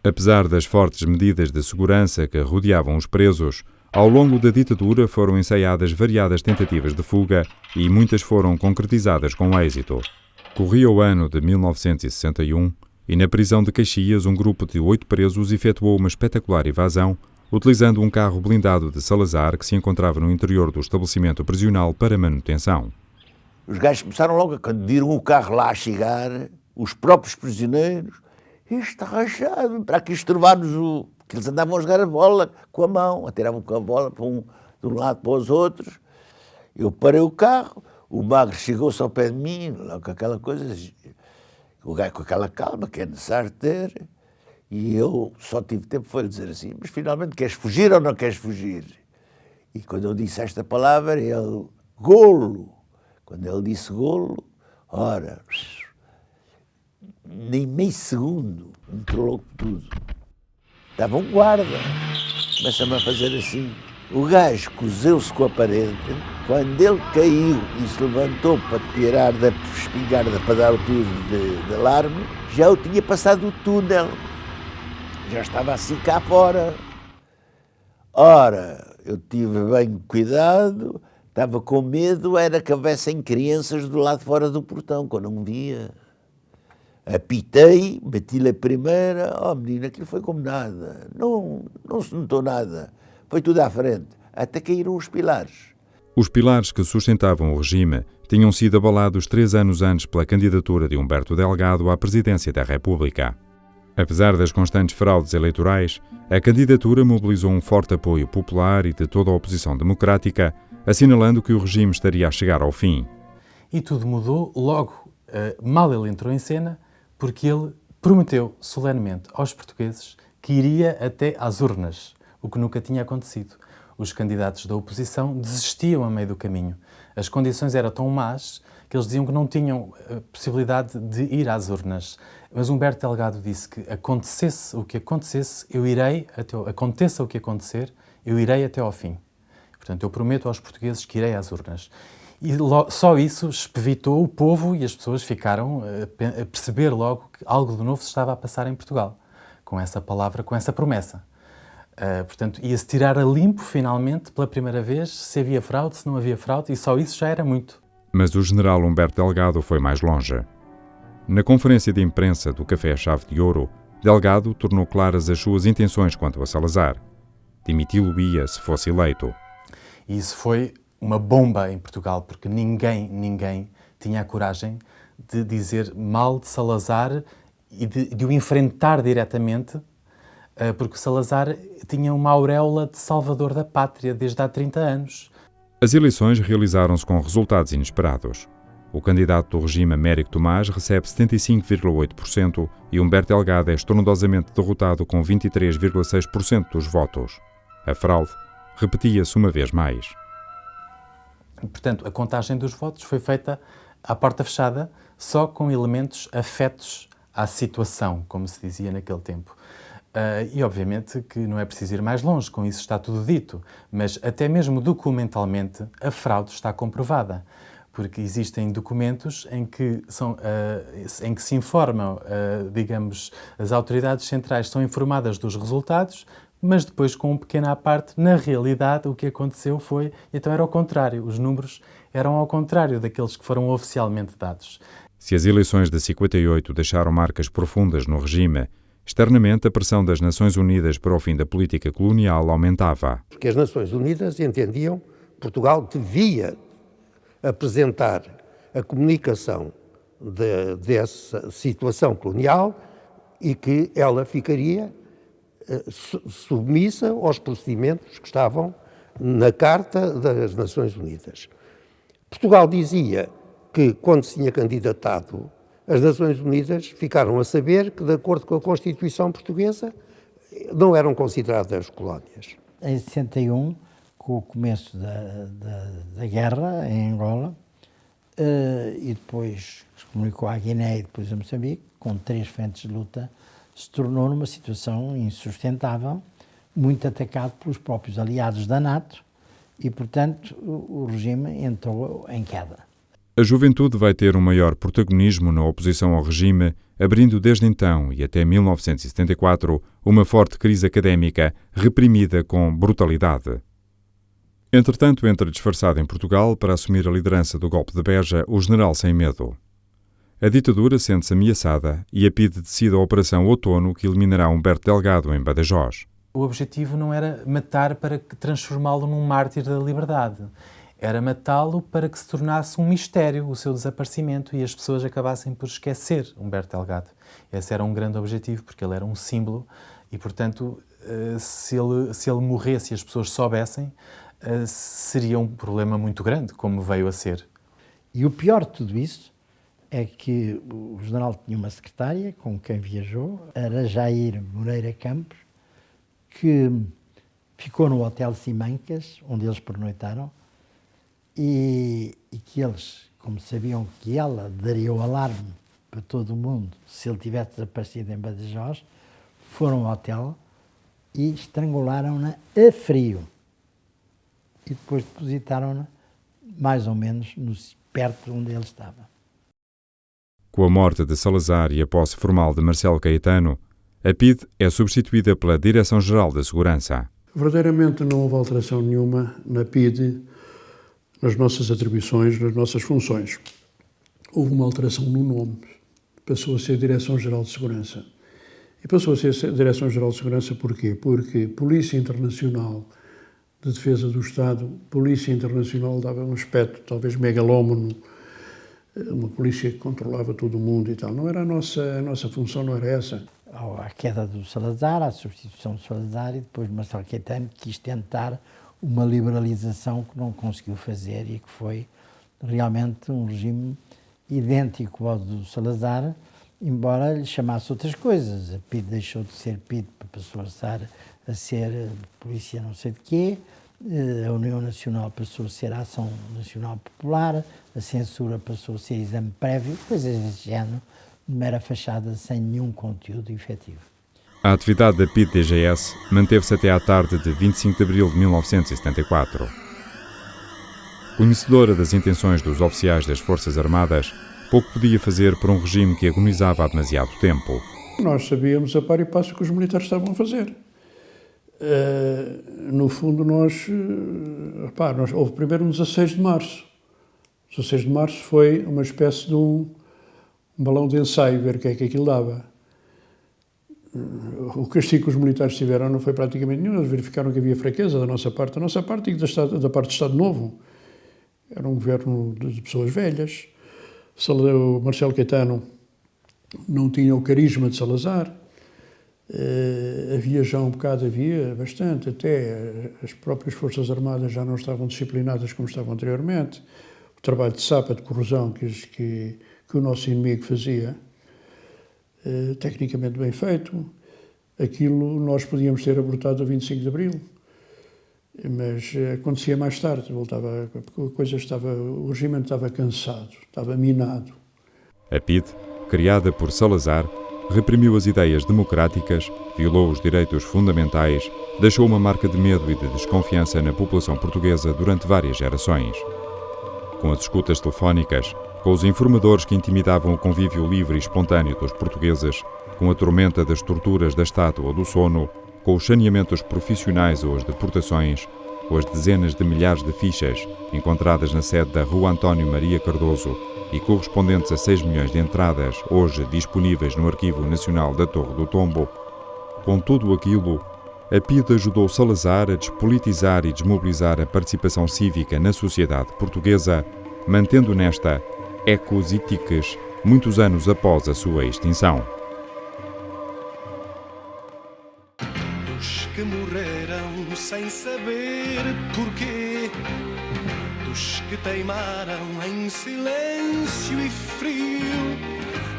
S1: Apesar das fortes medidas de segurança que rodeavam os presos, ao longo da ditadura foram ensaiadas variadas tentativas de fuga e muitas foram concretizadas com êxito. Corria o ano de 1961 e na prisão de Caxias um grupo de 8 presos efetuou uma espetacular evasão, utilizando um carro blindado de Salazar que se encontrava no interior do estabelecimento prisional para manutenção.
S15: Os gajos começaram logo, quando viram o carro lá a chegar, os próprios prisioneiros, isto está rachado, para aqui estorvar-nos que eles andavam a jogar a bola com a mão, atiravam com a bola de um lado para os outros. Eu parei o carro, o magro chegou-se ao pé de mim, logo com aquela coisa, o gajo com aquela calma que é necessário ter, e eu só tive tempo foi dizer assim, mas finalmente queres fugir ou não queres fugir? E quando eu disse esta palavra, ele, golo. Quando ele disse golo, ora, nem meio segundo, entrou logo tudo. Estava um guarda, começa-me a fazer assim. O gajo cozeu-se com a parede, quando ele caiu e se levantou para tirar da espingarda para dar o tiro de alarme, já eu tinha passado o túnel, já estava assim cá fora. Ora, eu tive bem cuidado, estava com medo, era que houvessem crianças do lado fora do portão, que eu não via. Apitei, bati-lhe a primeira, menina, aquilo foi como nada, não se notou nada, foi tudo à frente, até caíram os pilares.
S1: Os pilares que sustentavam o regime tinham sido abalados 3 anos antes pela candidatura de Humberto Delgado à presidência da República. Apesar das constantes fraudes eleitorais, a candidatura mobilizou um forte apoio popular e de toda a oposição democrática, assinalando que o regime estaria a chegar ao fim.
S3: E tudo mudou logo, mal ele entrou em cena, porque ele prometeu solenemente aos portugueses que iria até às urnas, o que nunca tinha acontecido. Os candidatos da oposição desistiam a meio do caminho. As condições eram tão más que eles diziam que não tinham a possibilidade de ir às urnas. Mas Humberto Delgado disse que acontecesse o que acontecesse, aconteça o que acontecer, eu irei até ao fim. Portanto, eu prometo aos portugueses que irei às urnas. E só isso espevitou o povo e as pessoas ficaram a perceber logo que algo de novo se estava a passar em Portugal, com essa palavra, com essa promessa. Portanto, ia-se tirar a limpo, finalmente, pela primeira vez, se havia fraude, se não havia fraude, e só isso já era muito.
S1: Mas o general Humberto Delgado foi mais longe. Na conferência de imprensa do Café Chave de Ouro, Delgado tornou claras as suas intenções quanto a Salazar. Dimiti-lo-ia se fosse eleito.
S3: E isso foi uma bomba em Portugal, porque ninguém tinha a coragem de dizer mal de Salazar e de o enfrentar diretamente, porque Salazar tinha uma auréola de salvador da pátria desde há 30 anos.
S1: As eleições realizaram-se com resultados inesperados. O candidato do regime, Américo Tomás, recebe 75,8% e Humberto Delgado é estrondosamente derrotado com 23,6% dos votos. A fraude repetia-se uma vez mais.
S3: Portanto, a contagem dos votos foi feita à porta fechada, só com elementos afetos à situação, como se dizia naquele tempo. E obviamente que não é preciso ir mais longe, com isso está tudo dito, mas até mesmo documentalmente a fraude está comprovada, porque existem documentos em que se informam, digamos, as autoridades centrais são informadas dos resultados, mas depois, com um pequeno à parte, na realidade o que aconteceu foi, então era ao contrário, os números eram ao contrário daqueles que foram oficialmente dados.
S1: Se as eleições de 58 deixaram marcas profundas no regime, externamente a pressão das Nações Unidas para o fim da política colonial aumentava.
S12: Porque as Nações Unidas entendiam que Portugal devia apresentar a comunicação dessa situação colonial e que ela ficaria submissa aos procedimentos que estavam na Carta das Nações Unidas. Portugal dizia que, quando se tinha candidatado, as Nações Unidas ficaram a saber que, de acordo com a Constituição portuguesa, não eram consideradas colónias.
S10: Em 61, com o começo da guerra em Angola, e depois se comunicou à Guiné e depois a Moçambique, com 3 frentes de luta, se tornou numa situação insustentável, muito atacado pelos próprios aliados da NATO e, portanto, o regime entrou em queda.
S1: A juventude vai ter um maior protagonismo na oposição ao regime, abrindo desde então e até 1974 uma forte crise académica reprimida com brutalidade. Entretanto, entra disfarçado em Portugal para assumir a liderança do golpe de Beja o general Sem Medo. A ditadura sente-se ameaçada e a PIDE decide a Operação Outono, que eliminará Humberto Delgado em Badajoz.
S3: O objetivo não era matar para transformá-lo num mártir da liberdade. Era matá-lo para que se tornasse um mistério o seu desaparecimento e as pessoas acabassem por esquecer Humberto Delgado. Esse era um grande objetivo, porque ele era um símbolo e, portanto, se ele morresse e as pessoas soubessem, seria um problema muito grande, como veio a ser.
S10: E o pior de tudo isso é que o general tinha uma secretária com quem viajou, era Jair Moreira Campos, que ficou no Hotel Simancas, onde eles pernoitaram, e que eles, como sabiam que ela daria o alarme para todo o mundo se ele tivesse desaparecido em Badajoz, foram ao hotel e estrangularam-na a frio. E depois depositaram-na mais ou menos perto de onde ele estava.
S1: Com a morte de Salazar e a posse formal de Marcelo Caetano, a PIDE é substituída pela Direção-Geral da Segurança.
S2: Verdadeiramente não houve alteração nenhuma na PIDE, nas nossas atribuições, nas nossas funções. Houve uma alteração no nome. Passou a ser Direção-Geral de Segurança. E passou a ser Direção-Geral de Segurança porquê? Porque Polícia Internacional de Defesa do Estado, Polícia Internacional dava um aspecto talvez megalómano, uma polícia que controlava todo o mundo e tal. Não era a nossa função, não era essa.
S10: A queda do Salazar, a substituição do Salazar e depois Marcelo Caetano quis tentar uma liberalização que não conseguiu fazer e que foi realmente um regime idêntico ao do Salazar, embora lhe chamasse outras coisas. A PIDE deixou de ser PIDE, passou a ser polícia não sei de quê, a União Nacional passou a ser a Ação Nacional Popular, a censura passou a ser exame prévio, coisas desse género, de mera fachada sem nenhum conteúdo efetivo.
S1: A atividade da PIDE-DGS manteve-se até à tarde de 25 de abril de 1974. Conhecedora das intenções dos oficiais das Forças Armadas, pouco podia fazer por um regime que agonizava há demasiado tempo.
S2: Nós sabíamos a par e passo o que os militares estavam a fazer. No fundo, houve primeiro um 16 de março. 16 de março foi uma espécie de um balão de ensaio, ver o que é que aquilo dava. O castigo que os militares tiveram não foi praticamente nenhum, eles verificaram que havia fraqueza da nossa parte e da parte do Estado Novo. Era um governo de pessoas velhas. O Marcelo Caetano não tinha o carisma de Salazar. Havia já um bocado, havia bastante, até as próprias Forças Armadas já não estavam disciplinadas como estavam anteriormente. O trabalho de sapa, de corrosão que o nosso inimigo fazia, tecnicamente bem feito, aquilo nós podíamos ter abortado a 25 de Abril, mas acontecia mais tarde, voltava, o regimento estava cansado, estava minado.
S1: A PIDE, criada por Salazar, reprimiu as ideias democráticas, violou os direitos fundamentais, deixou uma marca de medo e de desconfiança na população portuguesa durante várias gerações. Com as escutas telefónicas, com os informadores que intimidavam o convívio livre e espontâneo dos portugueses, com a tormenta das torturas da estátua ou do sono, com os saneamentos profissionais ou as deportações, com as dezenas de milhares de fichas encontradas na sede da Rua António Maria Cardoso e correspondentes a 6 milhões de entradas, hoje disponíveis no Arquivo Nacional da Torre do Tombo. Com tudo aquilo, a PIDE ajudou Salazar a despolitizar e desmobilizar a participação cívica na sociedade portuguesa, mantendo nesta ecos e tiques muitos anos após a sua extinção.
S7: Dos que morreram sem saber porquê, dos que teimaram em silêncio e frio,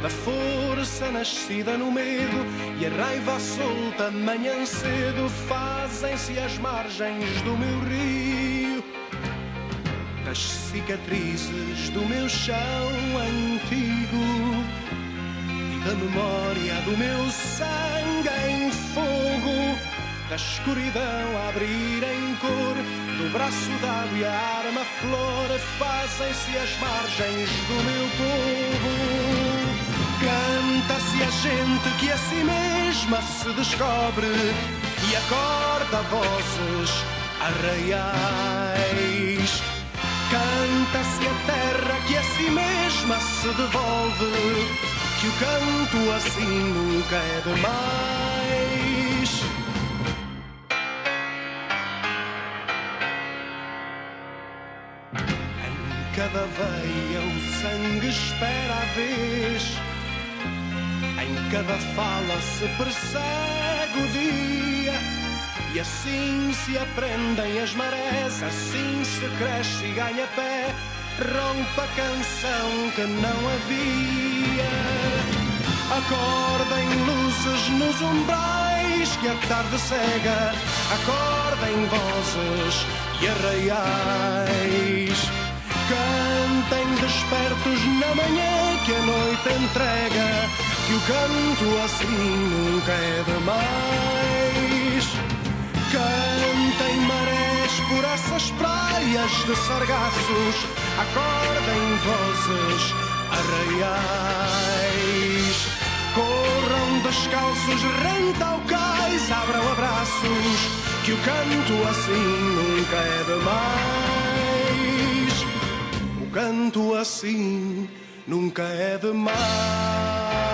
S7: da força nascida no medo e a raiva solta manhã cedo, fazem-se as margens do meu rio, das cicatrizes do meu chão antigo e da memória do meu sangue em fogo, da escuridão a abrir em cor, do braço d'água e a arma flor, fazem-se as margens do meu povo. Canta-se a gente que a si mesma se descobre e acorda vozes arraiais. Canta-se a terra que a si mesma se devolve, que o canto assim nunca é demais. Em cada veia o sangue espera a vez, em cada fala se persegue o dia, e assim se aprendem as marés, assim se cresce e ganha pé, rompe a canção que não havia. Acordem luzes nos umbrais que a tarde cega, acordem vozes e arraiais. Cantem despertos na manhã que a noite entrega, que o canto assim nunca é demais. Cantem marés por essas praias de sargaços, acordem vozes arraiais. Corram descalços rente ao cais, abram abraços, que o canto assim nunca é demais. O canto assim nunca é demais.